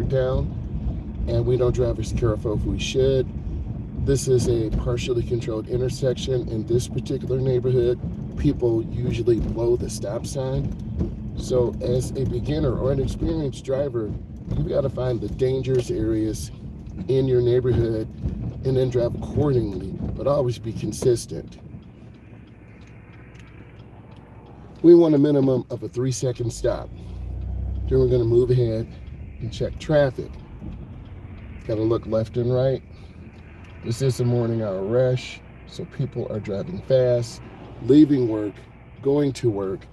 down, and we don't drive as careful if we should. This is a partially controlled intersection. In this particular neighborhood, people usually blow the stop sign. So as a beginner or an experienced driver, you've got to find the dangerous areas in your neighborhood and then drive accordingly, but always be consistent. We want a minimum of a 3-second stop. Then we're going to move ahead and check traffic. Got to look left and right. This is a morning hour rush, so people are driving fast, leaving work, going to work,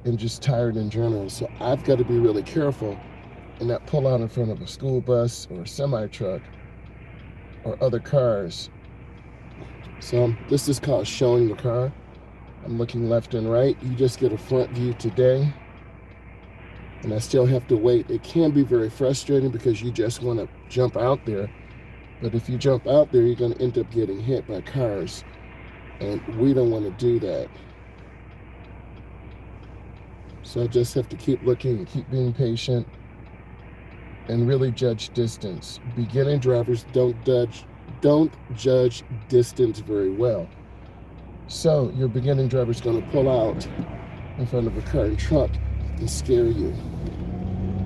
and just tired in general. So I've got to be really careful and not pull out in front of a school bus or a semi-truck or other cars. So this is called showing the car. I'm looking left and right. You just get a front view today, and I still have to wait. It can be very frustrating because you just want to jump out there, but if you jump out there, you're going to end up getting hit by cars, and we don't want to do that. So I just have to keep looking and keep being patient and really judge distance. Beginning drivers don't judge distance very well. So your beginning driver is going to pull out in front of a car and truck and scare you.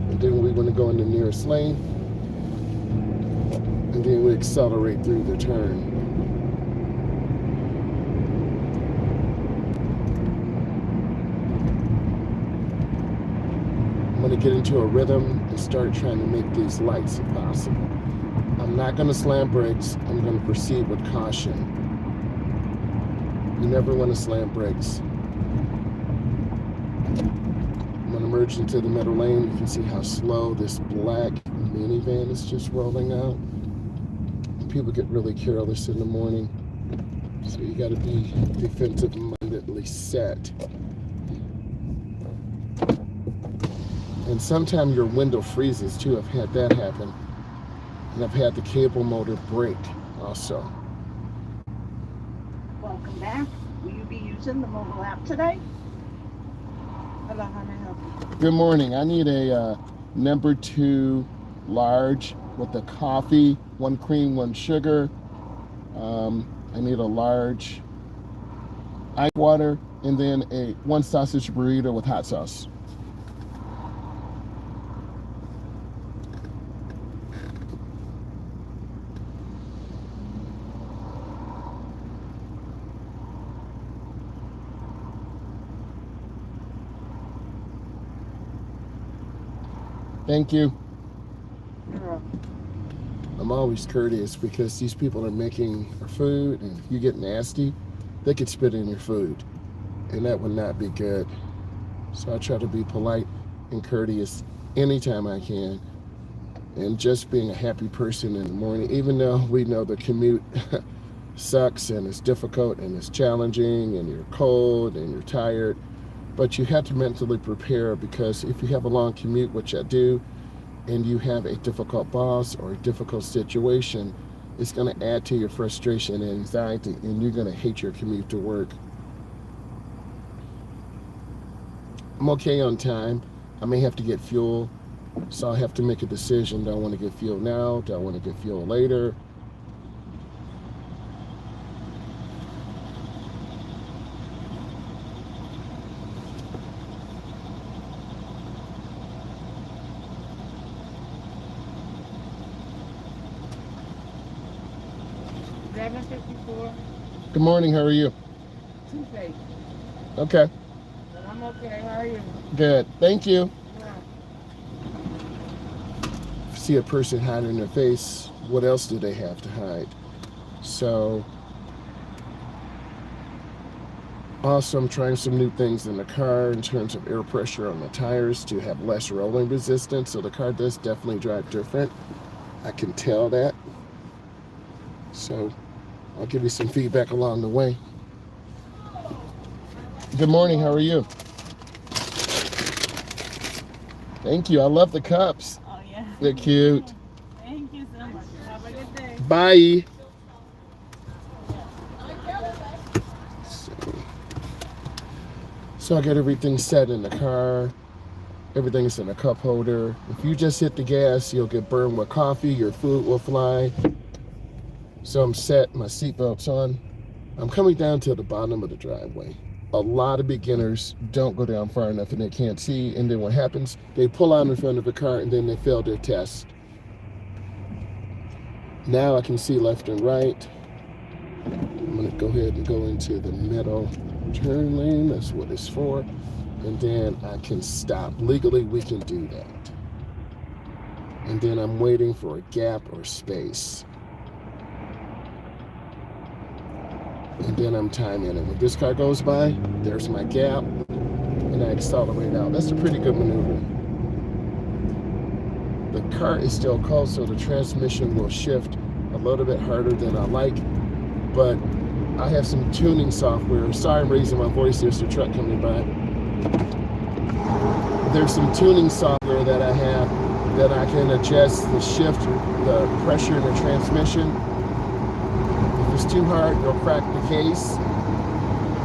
And then we want to go in the nearest lane, and then we accelerate through the turn. I'm going to get into a rhythm and start trying to make these lights if possible. I'm not going to slam brakes. I'm going to proceed with caution. You never want to slam brakes. I'm going to merge into the middle lane. You can see how slow this black minivan is just rolling out. People get really careless in the morning, so you got to be defensive-mindedly set. And sometimes your window freezes too. I've had that happen. And I've had the cable motor break also. Welcome back. Will you be using the mobile app today? Hello, how may I help you? Good morning. I need a number 2 large with the coffee, 1 cream, 1 sugar. I need a large ice water, and then a 1 sausage burrito with hot sauce. Thank you. I'm always courteous because these people are making our food, and if you get nasty, they could spit in your food, and that would not be good. So I try to be polite and courteous anytime I can, and just being a happy person in the morning, even though we know the commute sucks and it's difficult and it's challenging and you're cold and you're tired. But you have to mentally prepare, because if you have a long commute, which I do, and you have a difficult boss or a difficult situation, it's going to add to your frustration and anxiety, and you're going to hate your commute to work. I'm okay on time. I may have to get fuel, so I have to make a decision. Do I want to get fuel now? Do I want to get fuel later? Good morning, how are you? Tuesday. Okay. But I'm okay, how are you? Good, thank you. Yeah. If you see a person hiding their face, what else do they have to hide? So, also I'm trying some new things in the car in terms of air pressure on the tires to have less rolling resistance, so the car does definitely drive different. I can tell that. So, I'll give you some feedback along the way. Good morning, how are you? Thank you, I love the cups. Oh, yeah. They're cute. Thank you so much. Have a good day. Bye. So I got everything set in the car, Everything is in a cup holder. If you just hit the gas, you'll get burned with coffee, your food will fly. So I'm set, my seatbelt's on. I'm coming down to the bottom of the driveway. A lot of beginners don't go down far enough and they can't see, and then what happens, they pull out in front of a car and then they fail their test. Now I can see left and right. I'm gonna go ahead and go into the middle turn lane, that's what it's for, and then I can stop. Legally, we can do that. And then I'm waiting for a gap or space. And then I'm timing it. When this car goes by, there's my gap, and I accelerate out. That's a pretty good maneuver. The car is still cold, so the transmission will shift a little bit harder than I like, but I have some tuning software. Sorry, I'm raising my voice. There's a truck coming by. There's some tuning software that I have that I can adjust the shift, the pressure in the transmission. If it's too hard, it'll crack the case.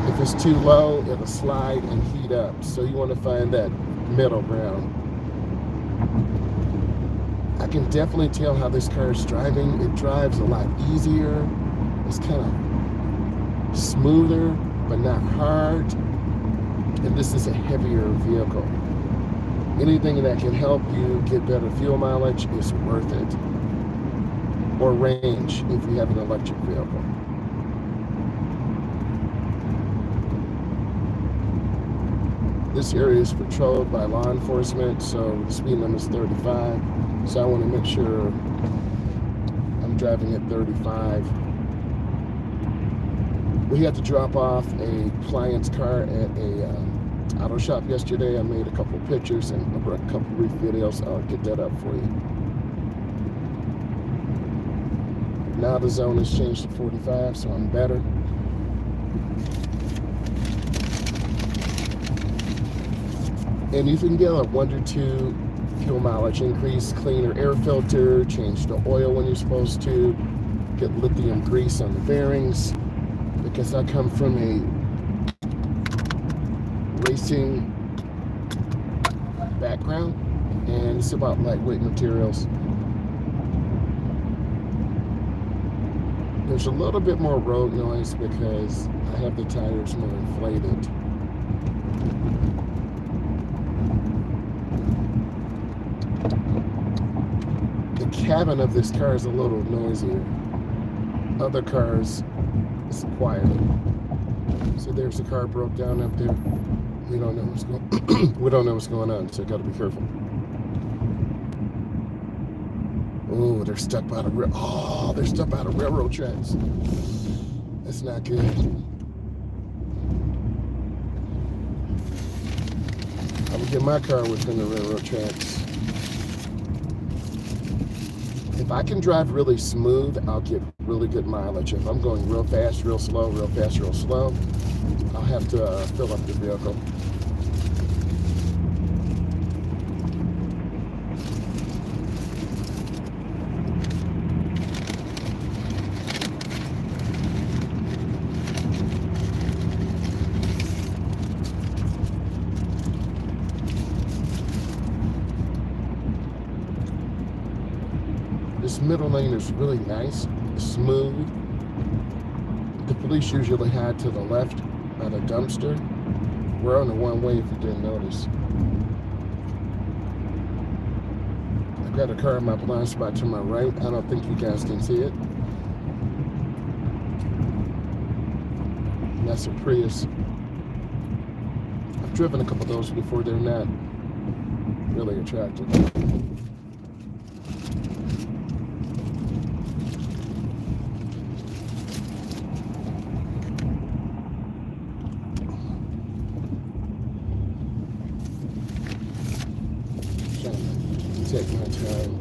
If it's too low, it'll slide and heat up. So you want to find that middle ground. I can definitely tell how this car is driving. It drives a lot easier. It's kind of smoother, but not hard. And this is a heavier vehicle. Anything that can help you get better fuel mileage is worth it. Or range if you have an electric vehicle. This area is patrolled by law enforcement, so the speed limit is 35. So I want to make sure I'm driving at 35. We had to drop off a client's car at a auto shop yesterday. I made a couple of pictures and a couple of brief videos. I'll get that up for you. Now the zone has changed to 45, so I'm better. And you can get a 1 to 2 fuel mileage increase, cleaner air filter, change the oil when you're supposed to, get lithium grease on the bearings, because I come from a racing background, and it's about lightweight materials. There's a little bit more road noise because I have the tires more inflated. The cabin of this car is a little noisier. Other cars, it's quieter. So there's a car broke down up there. We don't know what's going. We don't know what's going on, so got to be careful. Oh, they're stuck by the they're stuck by the railroad tracks. That's not good. I would get my car within the railroad tracks. If I can drive really smooth, I'll get really good mileage. If I'm going real fast, real slow, real fast, real slow, I'll have to fill up the vehicle. This middle lane is really nice, smooth. The police usually hide to the left by the dumpster. We're on the one way if you didn't notice. I've got a car in my blind spot to my right. I don't think you guys can see it. And that's a Prius. I've driven a couple of those before. They're not really attractive. Take my time.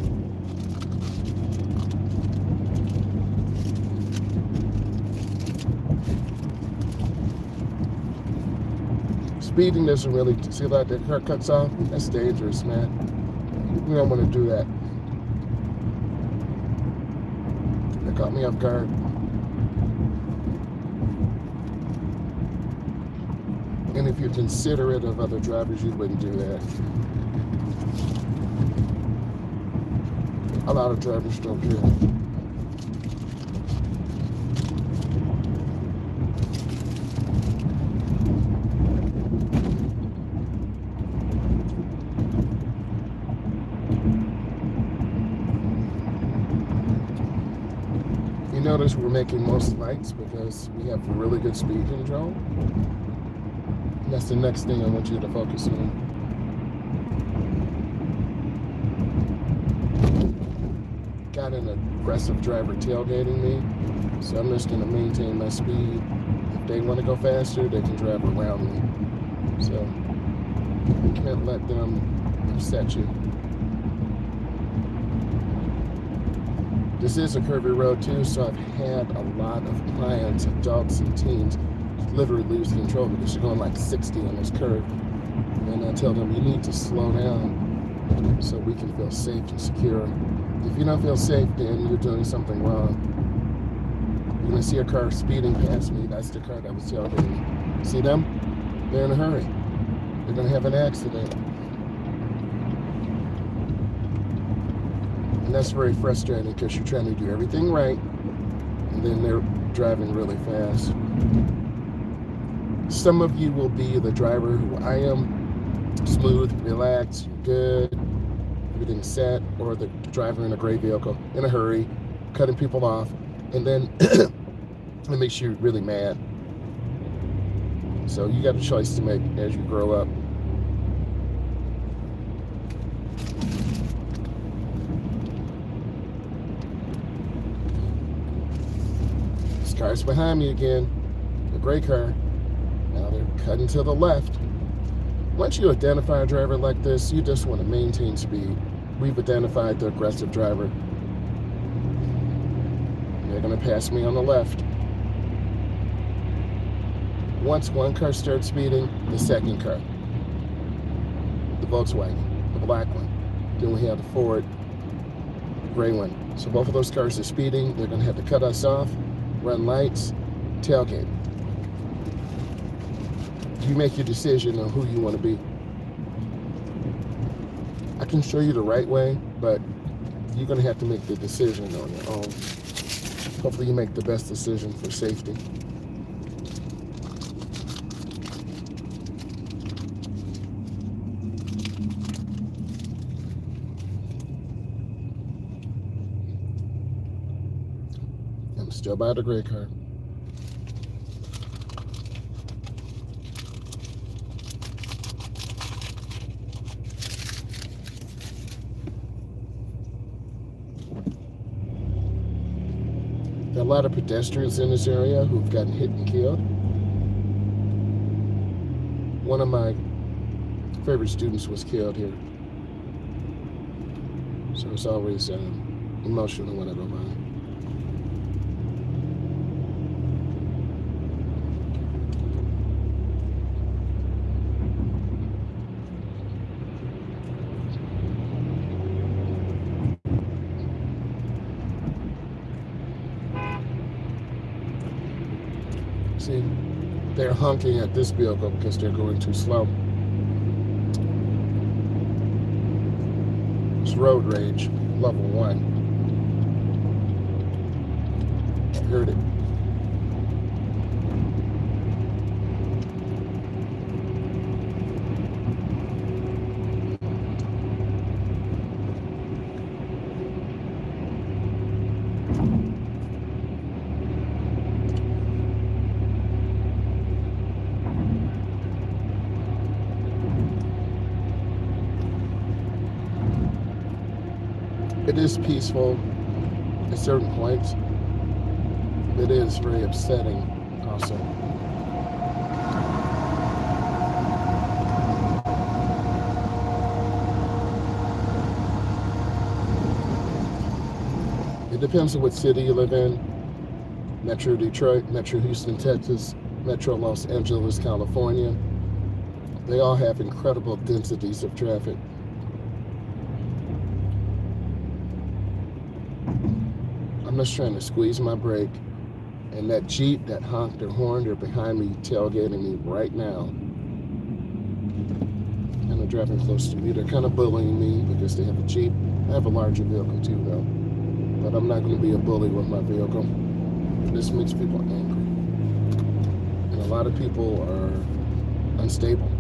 Speeding doesn't really, see that the car cuts off? That's dangerous, man. We don't want to do that. That caught me off guard. And if you're considerate of other drivers, you wouldn't do that. A lot of drivers don't care. You notice we're making most lights because we have really good speed control. And that's the next thing I want you to focus on. Got an aggressive driver tailgating me, so I'm just going to maintain my speed. If they want to go faster, they can drive around me. So you can't let them upset you. This is a curvy road too, so I've had a lot of clients, adults and teens, literally lose control because you're going like 60 on this curve. And I tell them you need to slow down so we can feel safe and secure. If you don't feel safe, then you're doing something wrong. You're gonna see a car speeding past me. That's the car that was tailgating me. See them? They're in a hurry. They're gonna have an accident. And that's very frustrating because you're trying to do everything right, and then they're driving really fast. Some of you will be the driver who I am, smooth, relaxed, good, everything's set, or the driver in a gray vehicle, in a hurry, cutting people off, and then it makes you really mad. So you got a choice to make as you grow up. This car's behind me again, a gray car. Now they're cutting to the left. Once you identify a driver like this, you just want to maintain speed. We've identified the aggressive driver. They're going to pass me on the left. Once one car starts speeding, the second car, the Volkswagen, the black one. Then we have the Ford, gray one. So both of those cars are speeding. They're going to have to cut us off, run lights, tailgate. You make your decision on who you want to be. I can show you the right way, but you're going to have to make the decision on your own. Hopefully you make the best decision for safety. I'm still by the gray car. There are a lot of pedestrians in this area who've gotten hit and killed. One of my favorite students was killed here. So it's always emotional when I go by. See, they're honking at this vehicle because they're going too slow. It's road rage, level 1. I heard it. It is peaceful at certain points. It is very upsetting also. It depends on what city you live in. Metro Detroit, Metro Houston, Texas, Metro Los Angeles, California. They all have incredible densities of traffic. I'm just trying to squeeze my brake, and that Jeep that honked their horn, they're behind me, tailgating me right now. And the driving close to me. They're kind of bullying me because they have a Jeep. I have a larger vehicle too, though. But I'm not going to be a bully with my vehicle. This makes people angry. And a lot of people are unstable.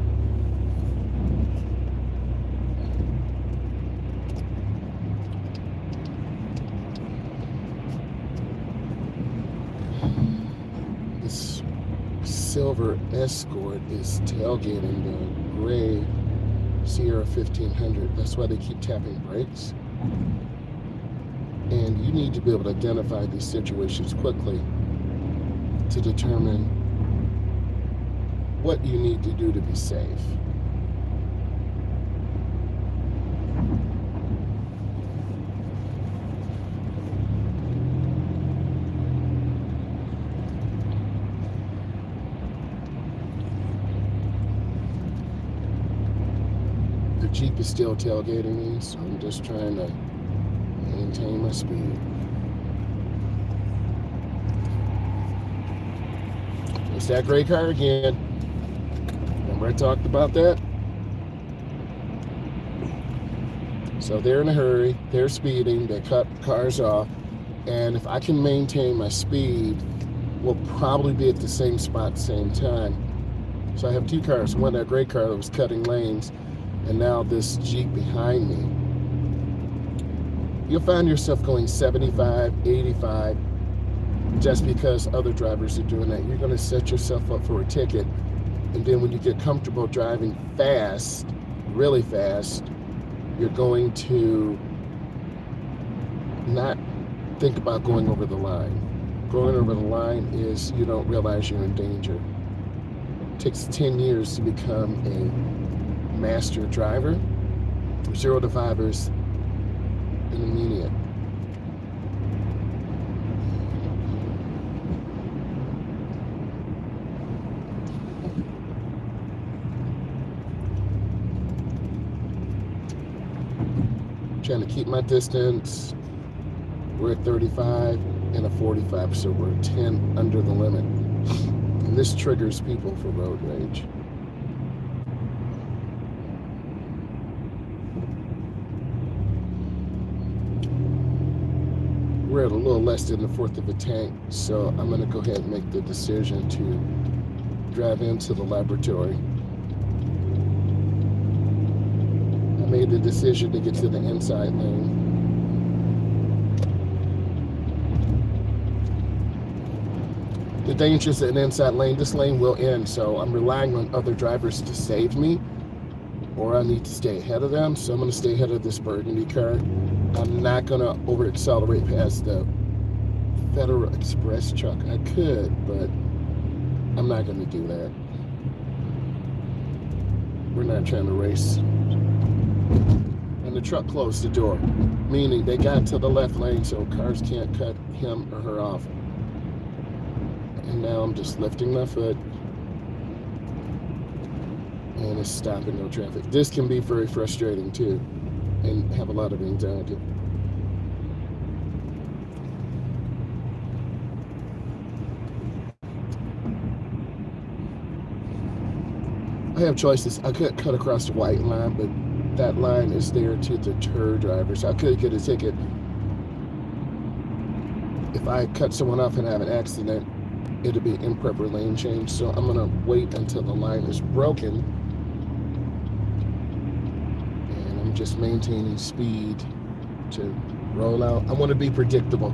This silver Escort is tailgating the gray Sierra 1500. That's why they keep tapping brakes. And you need to be able to identify these situations quickly to determine what you need to do to be safe. The Jeep is still tailgating me, so I'm just trying to maintain my speed. It's that gray car again. Remember I talked about that? So they're in a hurry, they're speeding, they cut cars off, and if I can maintain my speed, we'll probably be at the same spot at the same time. So I have two cars, one that gray car that was cutting lanes, and now this Jeep behind me. You'll find yourself going 75, 85, just because other drivers are doing that. You're going to set yourself up for a ticket, and then when you get comfortable driving fast, really fast, you're going to not think about going over the line. Going over the line is you don't realize you're in danger. It takes 10 years to become a master driver. 0 to 5ers in a minute. Trying to keep my distance. We're at 35 and a 45, so we're 10 under the limit. And this triggers people for road rage. We're at a little less than a fourth of a tank, so I'm going to go ahead and make the decision to drive into the laboratory. I made the decision to get to the inside lane. The danger is an inside lane. This lane will end, so I'm relying on other drivers to save me, or I need to stay ahead of them, so I'm going to stay ahead of this burgundy car. I'm not going to over-accelerate past the Federal Express truck. I could, but I'm not going to do that. We're not trying to race. And the truck closed the door, meaning they got to the left lane so cars can't cut him or her off. And now I'm just lifting my foot, and it's stopping no traffic. This can be very frustrating too, and have a lot of anxiety. I have choices. I could cut across the white line, but that line is there to deter drivers. I could get a ticket if I cut someone off and have an accident. It'll be improper lane change, so I'm gonna wait until the line is broken, and I'm just maintaining speed to roll out. I want to be predictable,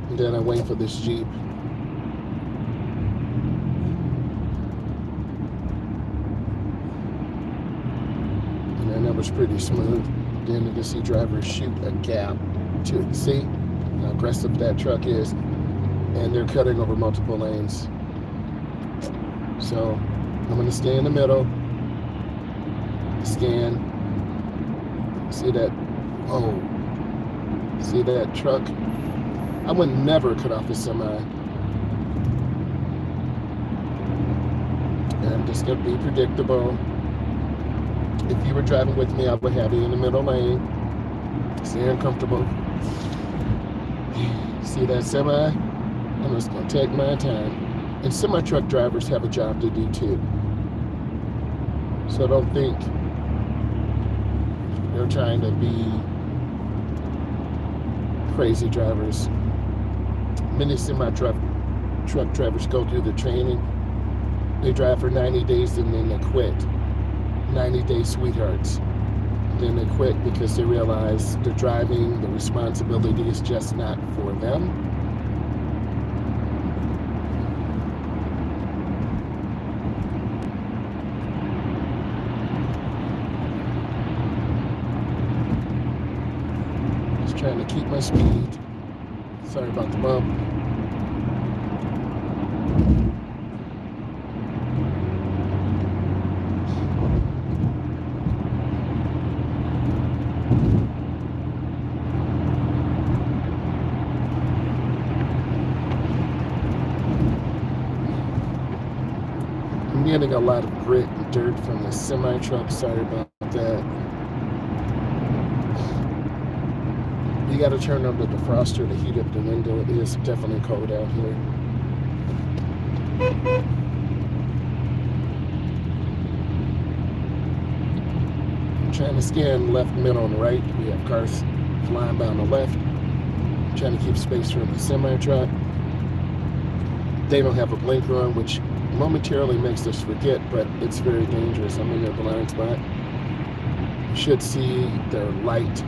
and then I wait for this Jeep. And then that was pretty smooth. Then you can see drivers shoot a gap to it. See how aggressive that truck is? And they're cutting over multiple lanes. So I'm going to stay in the middle, scan, see that, oh, see that truck? I would never cut off a semi. And I'm just going to be predictable. If you were driving with me, I would have you in the middle lane, stay uncomfortable. See that semi? I'm just going to take my time. And semi-truck drivers have a job to do too. So don't think they're trying to be crazy drivers. Many semi-truck drivers go through the training. They drive for 90 days and then they quit. 90-day sweethearts. Then they quit because they realize the driving, the responsibility is just not for them. Just trying to keep my speed. Sorry about the bump. I'm getting a lot of grit and dirt from the semi-truck. Sorry about that. You got to turn on the defroster to heat up the window. It is definitely cold out here. I'm trying to scan left, middle, and right. We have cars flying by on the left. I'm trying to keep space for the semi-truck. They don't have a blinker on, which momentarily makes us forget, but it's very dangerous. I'm in their blind spot. You should see their light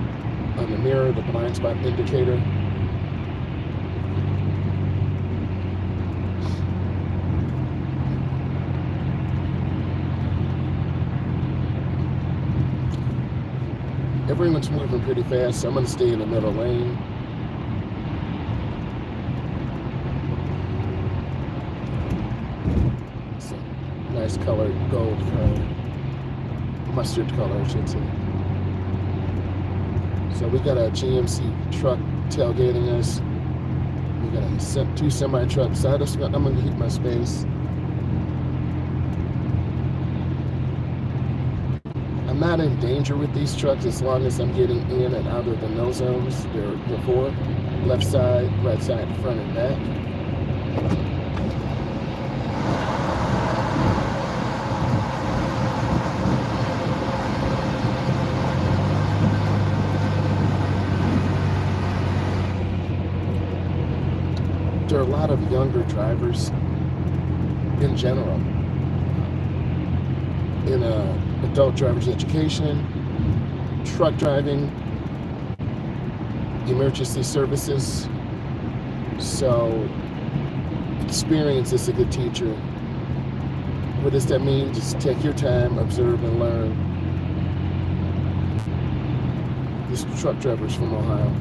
on the mirror, the blind spot indicator. Everyone's moving pretty fast, so I'm going to stay in the middle lane. It's a nice colored gold color, mustard color, I should say. So we got a GMC truck tailgating us. We got two semi-trucks. So I'm going to keep my space. I'm not in danger with these trucks as long as I'm getting in and out of the no zones. They're four, left side, right side, front and back. There are a lot of younger drivers in general. In adult driver's education, truck driving, emergency services. So experience is a good teacher. What does that mean? Just take your time, observe and learn. This truck driver's from Ohio.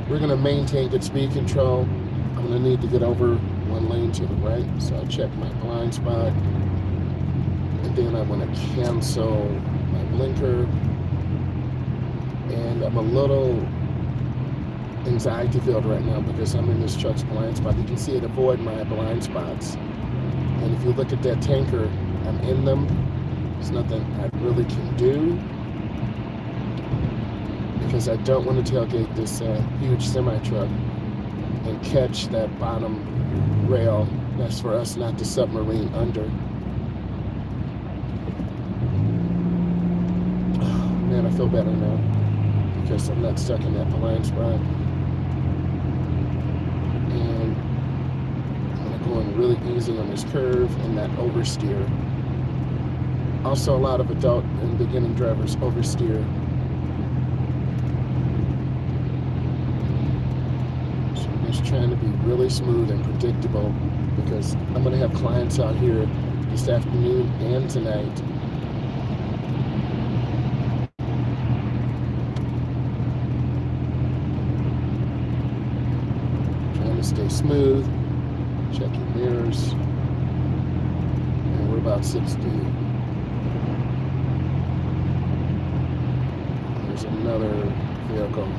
We're going to maintain good speed control. I'm going to need to get over one lane to the right, so I'll check my blind spot. And then I'm going to cancel my blinker. And I'm a little anxiety filled right now because I'm in this truck's blind spot. You can see it avoid my blind spots. And if you look at that tanker, I'm in them. There's nothing I really can do, because I don't want to tailgate this huge semi-truck and catch that bottom rail. That's for us not to submarine under. Oh, man, I feel better now because I'm not stuck in that blind spot. And I'm going to go in really easy on this curve and not oversteer. Also, a lot of adult and beginning drivers oversteer. Just trying to be really smooth and predictable because I'm going to have clients out here this afternoon and tonight. Trying to stay smooth, checking mirrors, and we're about 60. There's another vehicle.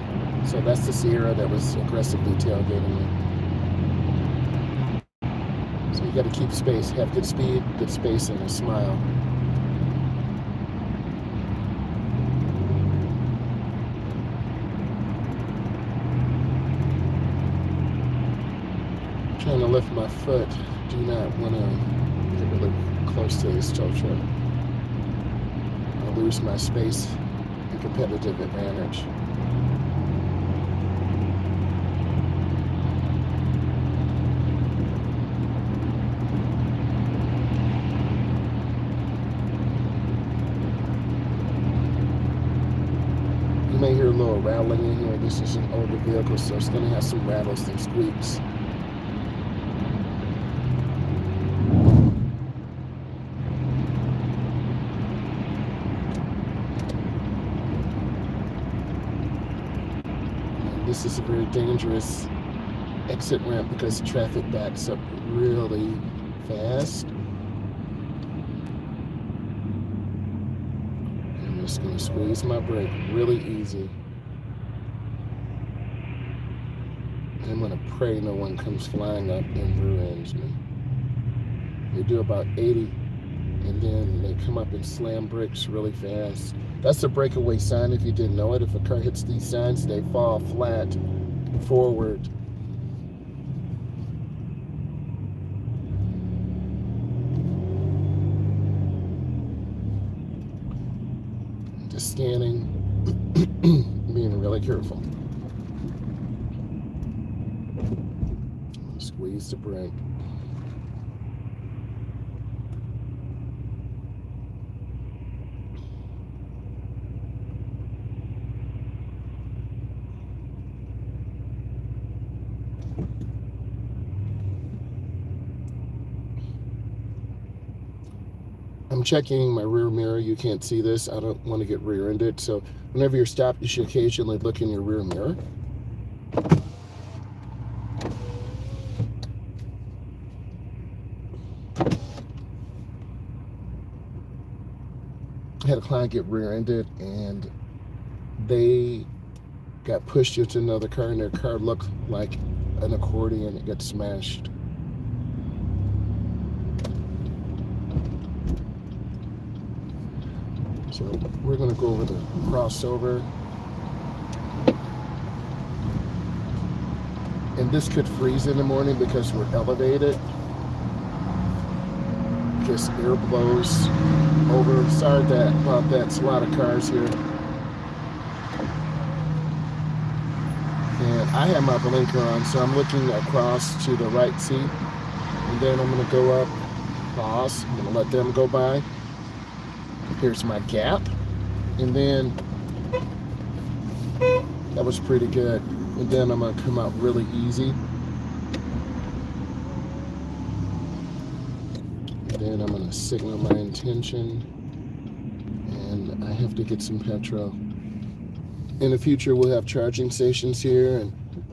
So that's the Sierra that was aggressively tailgating me. So you got to keep space, have good speed, good space, and a smile. lift my foot. Do not want to get really close to this tow truck. I'll lose my space and competitive advantage. You may hear a little rattling in here. This is an older vehicle, so it's going to have some rattles and squeaks. And this is a very dangerous exit ramp because traffic backs up really fast. I'm just going to squeeze my brake really easy. I'm going to pray no one comes flying up and rear-ends me. They do about 80, and then they come up and slam brakes really fast. That's a breakaway sign if you didn't know it. If a car hits these signs, they fall flat forward. Just scanning, being really careful. Squeeze the brake. I'm checking my rear mirror. You can't see this. I don't want to get rear-ended. So whenever you're stopped, you should occasionally look in your rear mirror. I had a client get rear-ended, and they got pushed into another car, and their car looked like an accordion. It got smashed. So we're going to go over the crossover. And this could freeze in the morning because we're elevated. Just air blows over. Sorry about that. It's a lot of cars here. And I have my blinker on, so I'm looking across to the right seat. And then I'm going to go up, pause. I'm going to let them go by. Here's my gap. And then that was pretty good. And then I'm going to come out really easy. And then I'm going to signal my intention. And I have to get some petrol. In the future, we'll have charging stations here, and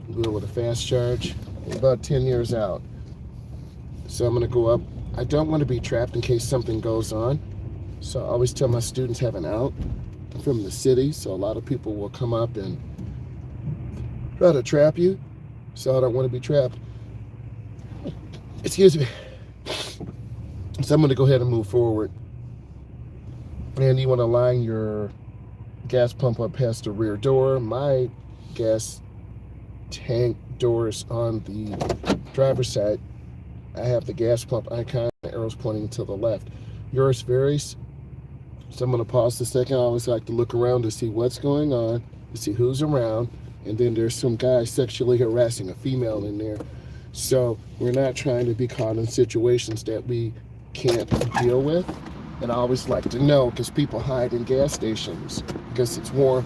we'll go with a fast charge. About 10 years out. So I'm going to go up. I don't want to be trapped in case something goes on. So I always tell my students have an out from the city. So a lot of people will come up and try to trap you. So I don't want to be trapped. Excuse me. So I'm going to go ahead and move forward. And you want to line your gas pump up past the rear door. My gas tank door is on the driver's side. I have the gas pump icon, the arrows pointing to the left. Yours varies. So I'm going to pause a second. I always like to look around to see what's going on, to see who's around. And then there's some guy sexually harassing a female in there. So we're not trying to be caught in situations that we can't deal with. And I always like to know because people hide in gas stations because it's warm.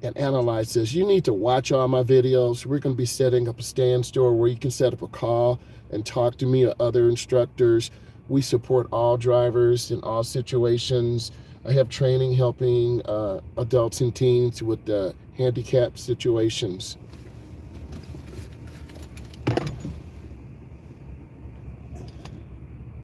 and analyze this. You need to watch all my videos. We're going to be setting up a stand store where you can set up a call and talk to me or other instructors. We support all drivers in all situations. I have training helping adults and teens with the handicap situations.